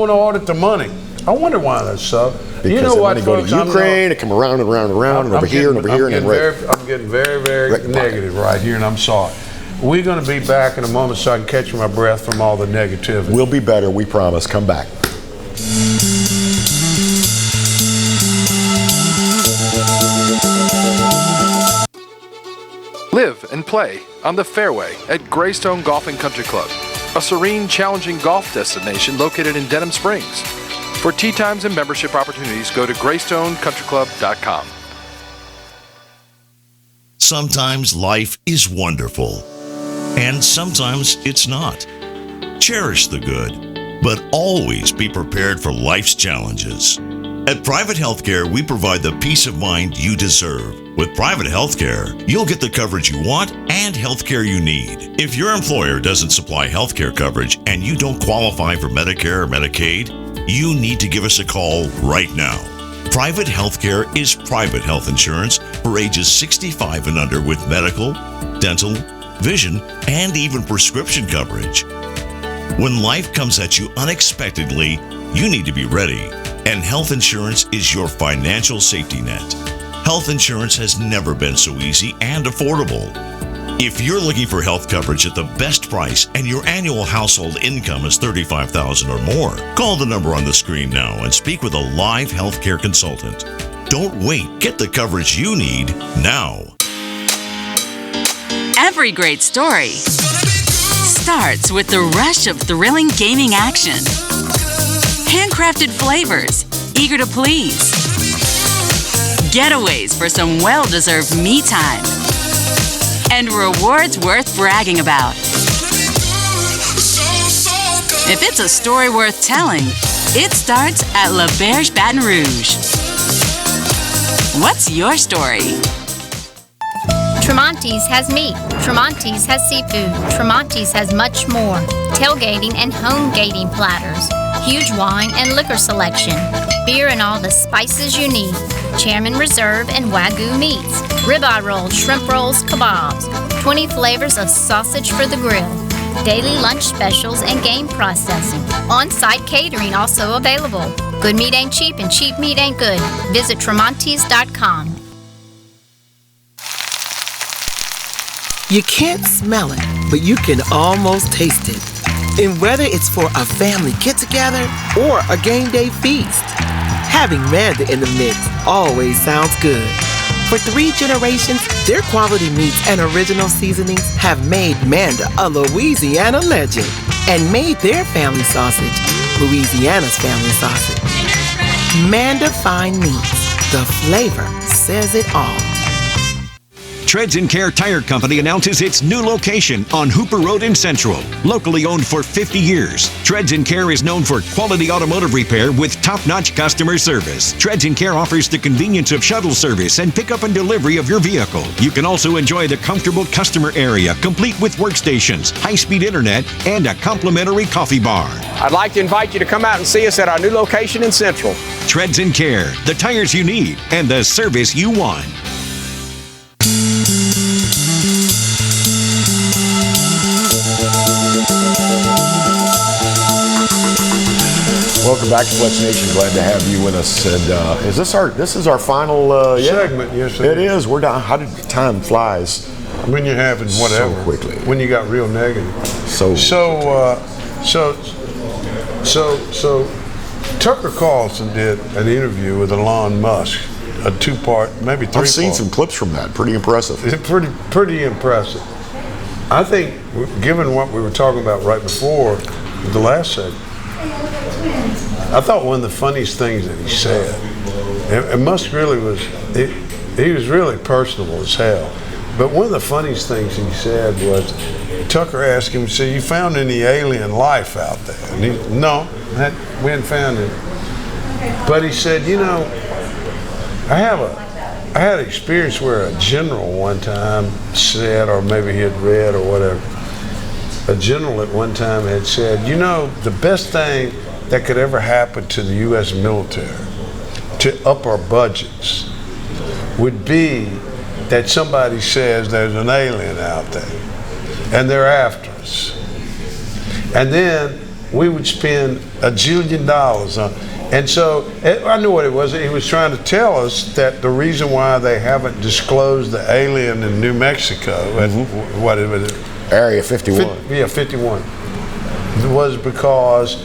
to audit the money. I wonder why that's so. Because you know what, money go to Ukraine, it come around and around and around, and over here and over here, and I'm getting very, very negative right here, and I'm sorry. We're going to be back in a moment so I can catch my breath from all the negativity. We'll be better, we promise. Come back. Live and play on the fairway at Greystone Golf and Country Club, a serene, challenging golf destination located in Denham Springs. For tee times and membership opportunities, go to GreystoneCountryClub.com. Sometimes life is wonderful, and sometimes it's not. Cherish the good, but always be prepared for life's challenges. At Private Healthcare, we provide the peace of mind you deserve. With Private Healthcare, you'll get the coverage you want and healthcare you need. If your employer doesn't supply healthcare coverage and you don't qualify for Medicare or Medicaid, you need to give us a call right now. Private Healthcare is private health insurance for ages 65 and under with medical, dental, vision, and even prescription coverage. When life comes at you unexpectedly, you need to be ready. And health insurance is your financial safety net. Health insurance has never been so easy and affordable. If you're looking for health coverage at the best price and your annual household income is $35,000 or more, call the number on the screen now and speak with a live healthcare consultant. Don't wait. Get the coverage you need now. Every great story starts with the rush of thrilling gaming action. Handcrafted flavors, eager to please. Getaways for some well-deserved me time. And rewards worth bragging about. If it's a story worth telling, it starts at La Berge Baton Rouge. What's your story? Tremonti's has meat. Tremonti's has seafood. Tremonti's has much more. Tailgating and home gating platters. Huge wine and liquor selection. Beer and all the spices you need. Chairman Reserve and Wagyu meats. Ribeye rolls, shrimp rolls, kebabs. 20 flavors of sausage for the grill. Daily lunch specials and game processing. On-site catering also available. Good meat ain't cheap and cheap meat ain't good. Visit Tremonti's.com. You can't smell it, but you can almost taste it. And whether it's for a family get-together or a game day feast, having Manda in the mix always sounds good. For 3 generations, their quality meats and original seasonings have made Manda a Louisiana legend and made their family sausage Louisiana's family sausage. Manda Fine Meats. The flavor says it all. Treads & Care Tire Company announces its new location on Hooper Road in Central. Locally owned for 50 years, Treads & Care is known for quality automotive repair with top-notch customer service. Treads & Care offers the convenience of shuttle service and pickup and delivery of your vehicle. You can also enjoy the comfortable customer area, complete with workstations, high-speed internet, and a complimentary coffee bar. I'd like to invite you to come out and see us at our new location in Central. Treads & Care, the tires you need and the service you want. Welcome back to Fletch Nation. Glad to have you with us. And this is our final segment? Yes, it is. We're down. How did time flies? When you're having whatever. So quickly. When you got real negative. So Tucker Carlson did an interview with Elon Musk, a 2-part, maybe 3-part. I've seen some clips from that. Pretty impressive. Pretty impressive. I think, given what we were talking about right before the last segment, I thought one of the funniest things that he said, and Musk really was, he was really personable as hell, but one of the funniest things he said was, Tucker asked him, so you found any alien life out there? And he, no, we hadn't found it. But he said, you know, I had an experience where a general one time said, or maybe he had read or whatever, a general at one time had said, you know, the best thing that could ever happen to the U.S. military to up our budgets would be that somebody says there's an alien out there and they're after us. And then we would spend $1 jillion on. And so I knew what it was. He was trying to tell us that the reason why they haven't disclosed the alien in New Mexico, and what it was, Area 51. 51, was because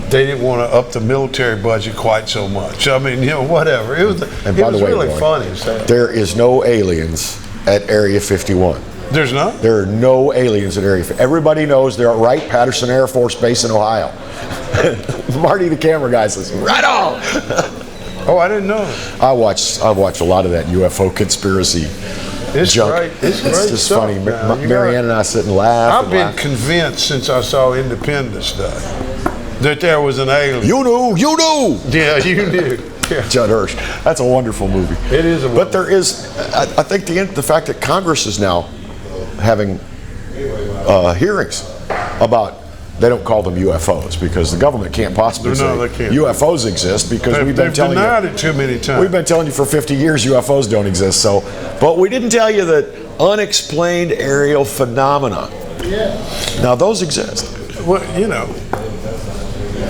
they didn't want to up the military budget quite so much. I mean, you know, whatever. It was really funny. There is no aliens at Area 51. There's not? There are no aliens at Area 51. Everybody knows they're at Wright-Patterson Air Force Base in Ohio. Marty, the camera guy, says, right on! Oh, I didn't know that. I watch a lot of that UFO conspiracy junk. Great. It's great just stuff, funny. Man. Marianne and I sit and laugh. I've been convinced since I saw Independence Day that there was an alien. You knew. Yeah, you knew. Yeah. Judd Hirsch. That's a wonderful movie. It is a wonderful. But there is, I think the fact that Congress is now having hearings about, they don't call them UFOs because the government can't possibly say they can't. UFOs exist because we've been telling you. They've denied it too many times. We've been telling you for 50 years UFOs don't exist. So, but we didn't tell you that unexplained aerial phenomena. Now those exist. Well,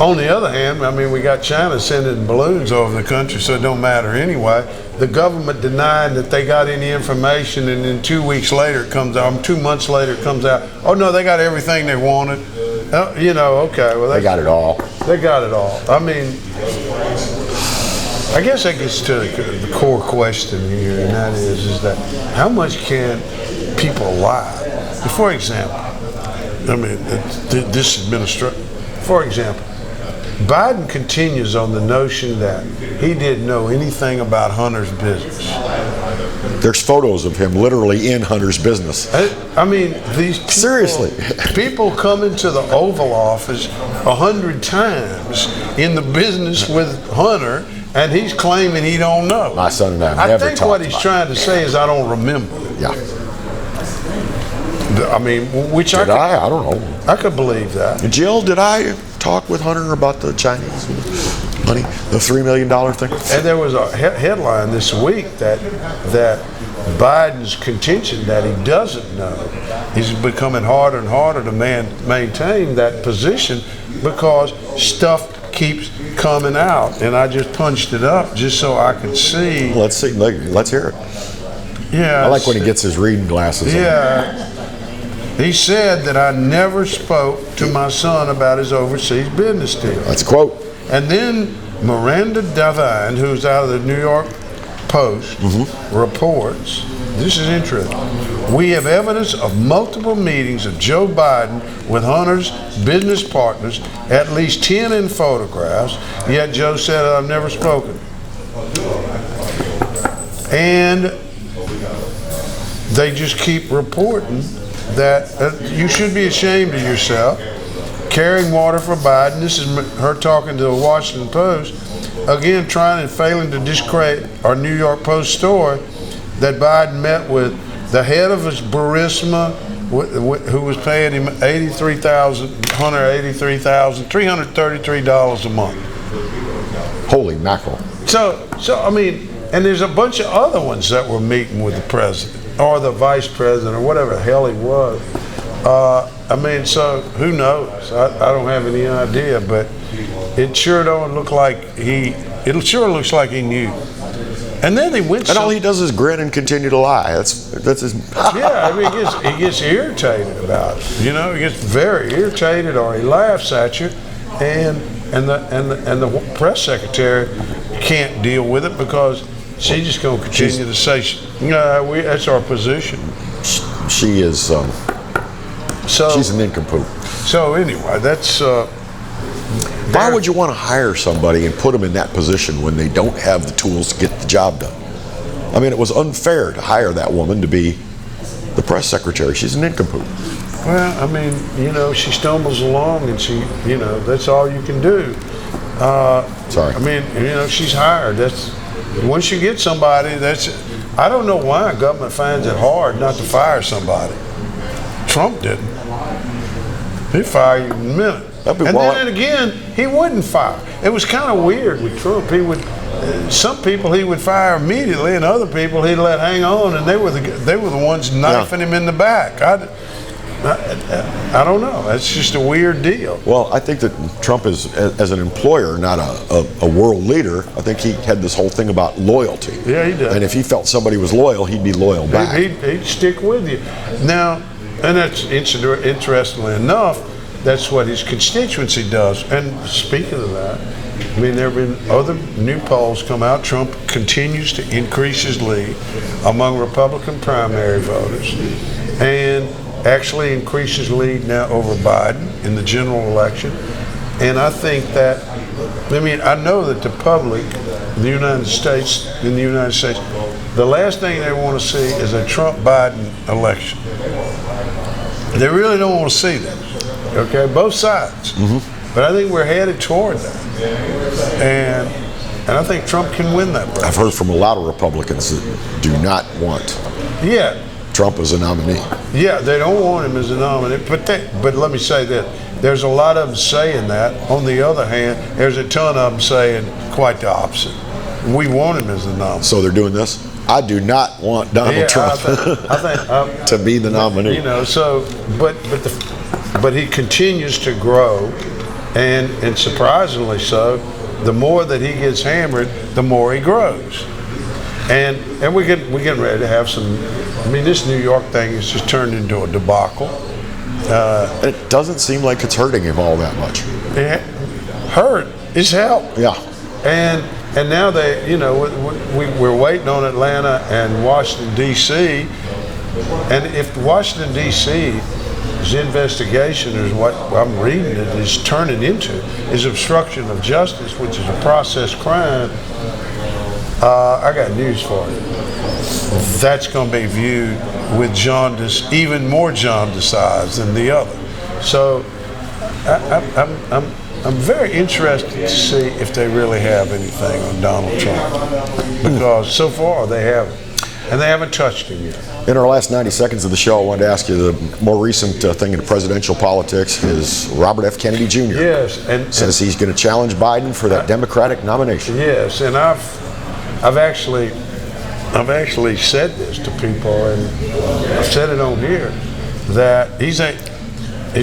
on the other hand, I mean, we got China sending balloons over the country, so it don't matter anyway. The government denied that they got any information, and then 2 weeks later it comes out, 2 months later it comes out, oh no, they got everything they wanted. Okay, well, they got it all. They got it all. I mean, I guess that gets to the core question here, and that is that how much can people lie? For example, I mean, this administration, for example, Biden continues on the notion that he didn't know anything about Hunter's business. There's photos of him literally in Hunter's business. I mean, these people, seriously, people come into the Oval Office 100 times in the business with Hunter, and he's claiming he don't know. My son and I never think talked what he's trying to say is I don't remember. Yeah. I mean, which I don't know. I could believe that. Jill, did I talk with Hunter about the Chinese money, the $3 million thing? And there was a headline this week that Biden's contention that he doesn't know is becoming harder and harder to maintain that position because stuff keeps coming out. And I just punched it up just so I could see. Let's see. Let's hear it. Yeah. I like when he gets his reading glasses on. Yeah. He said that I never spoke to my son about his overseas business deal. That's a quote. And then Miranda Devine, who's out of the New York Post, reports, this is interesting, we have evidence of multiple meetings of Joe Biden with Hunter's business partners, at least 10 in photographs, yet Joe said I've never spoken. And they just keep reporting that you should be ashamed of yourself carrying water for Biden. This is her talking to the Washington Post, again trying and failing to discredit our New York Post story that Biden met with the head of his Burisma, who was paying him $333 a month. Holy mackerel. So I mean, and there's a bunch of other ones that were meeting with the president or the vice president or whatever the hell he was. I mean, so who knows? I don't have any idea, but it sure don't look like it sure looks like he knew. And then they went. And all he does is grin and continue to lie. That's his. Yeah, I mean, he gets irritated about it. He gets very irritated, or he laughs at you, and the press secretary can't deal with it because she's just going to continue to say, that's our position. She is. She's an nincompoop. So anyway, that's. Why would you want to hire somebody and put them in that position when they don't have the tools to get the job done? I mean, it was unfair to hire that woman to be the press secretary. She's a nincompoop. Well, I mean, she stumbles along and she, that's all you can do. Sorry. I mean, she's hired. Once you get somebody, I don't know why government finds it hard not to fire somebody. Trump didn't. He'd fire you in a minute. Then again, he wouldn't fire. It was kind of weird with Trump. Some people he would fire immediately, and other people he'd let hang on, and they were the ones knifing him in the back. I don't know. That's just a weird deal. Well, I think that Trump is, as an employer, not a world leader. I think he had this whole thing about loyalty. Yeah, he did. And if he felt somebody was loyal, he'd be loyal back. He'd stick with you. Now, and that's interestingly enough, that's what his constituency does. And speaking of that, I mean, there have been other new polls come out. Trump continues to increase his lead among Republican primary voters and actually increases lead now over Biden in the general election. And I think that, I know that the public, in the United States, the last thing they want to see is a Trump-Biden election. They really don't want to see that. Okay, both sides. But I think we're headed toward that. And I think Trump can win that race. I've heard from a lot of Republicans that do not want Trump as a nominee. Yeah, they don't want him as a nominee. But let me say this. There's a lot of them saying that. On the other hand, there's a ton of them saying quite the opposite. We want him as a nominee. So they're doing this? I do not want Donald Trump I think to be the nominee. You know, so but he continues to grow, and surprisingly so. The more that he gets hammered, the more he grows. And we're getting ready to have some. I mean, this New York thing has just turned into a debacle. It doesn't seem like it's hurting him all that much. Hurt is help. Yeah. And now they, you know, we're waiting on Atlanta and Washington D.C. And if Washington D.C.'s investigation is what I'm reading it is turning into is obstruction of justice, which is a process crime. I got news for you. That's going to be viewed with jaundice, even more jaundiced eyes than the other. So I'm very interested to see if they really have anything on Donald Trump, because so far they haven't, and they haven't touched him yet. In our last 90 seconds of the show, I wanted to ask you the more recent thing in presidential politics is Robert F. Kennedy Jr. Yes, and says he's going to challenge Biden for that Democratic nomination. Yes, and I've actually said this to people, and I've said it on here, that he's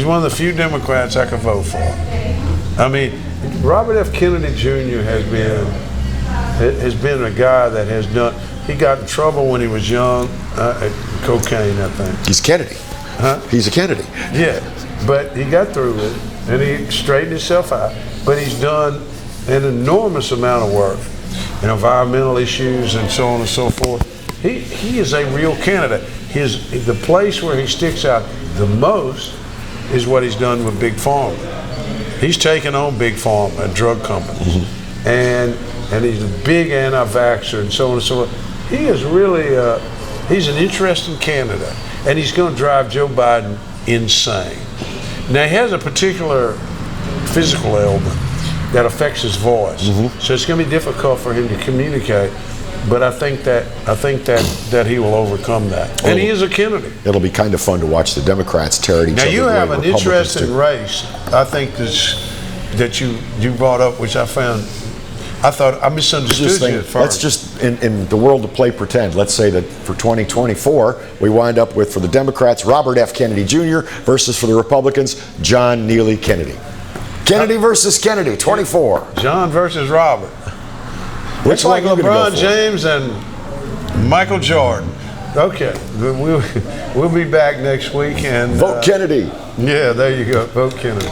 one of the few Democrats I could vote for. I mean, Robert F. Kennedy Jr. has been a guy that has done. He got in trouble when he was young, cocaine, I think. He's Kennedy. Huh? He's a Kennedy. Yeah, but he got through it, and he straightened himself out. But he's done an enormous amount of work, environmental issues and so on and so forth. He is a real candidate. The place where he sticks out the most is what he's done with Big Pharma. He's taken on Big Pharma, drug companies, and he's a big anti-vaxxer and so on and so forth. He is really he's an interesting candidate, and he's going to drive Joe Biden insane. Now, he has a particular physical ailment that affects his voice, so it's going to be difficult for him to communicate. But I think that he will overcome that, and he is a Kennedy. It'll be kind of fun to watch the Democrats tear at each other. Now, you have an interesting race. I think that you brought up, which I thought I misunderstood you at first. Let's just, in the world of play pretend, let's say that for 2024, we wind up with, for the Democrats, Robert F. Kennedy Jr. versus, for the Republicans, John Neely Kennedy. Kennedy versus Kennedy, 24. John versus Robert. Which it's like one LeBron James and Michael Jordan. Okay, we'll be back next week and vote Kennedy. Yeah, there you go. Vote Kennedy.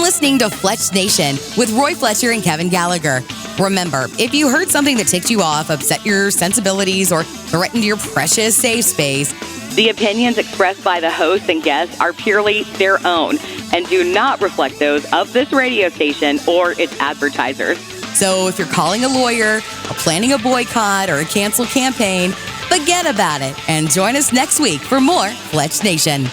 Listening to Fletch Nation with Roy Fletcher and Kevin Gallagher. Remember, if you heard something that ticked you off, upset your sensibilities, or threatened your precious safe space, the opinions expressed by the hosts and guests are purely their own and do not reflect those of this radio station or its advertisers. So if you're calling a lawyer, or planning a boycott, or a cancel campaign, forget about it and join us next week for more Fletch Nation.